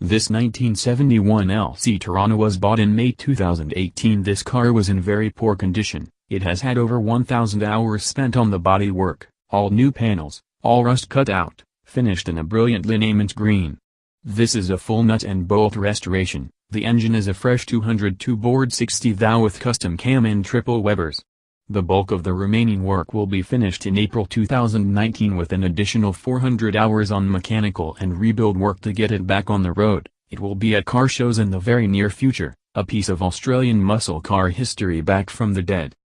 This 1971 LC Torana was bought in May 2018. This car was in very poor condition. It has had over 1,000 hours spent on the bodywork, all new panels, all rust cut out, finished in a brilliant liniment green. This is a full nut and bolt restoration. The engine is a fresh 202 board 60 thou with custom cam and triple Webers. The bulk of the remaining work will be finished in April 2019 with an additional 400 hours on mechanical and rebuild work to get it back on the road. It will be at car shows in the very near future, a piece of Australian muscle car history back from the dead.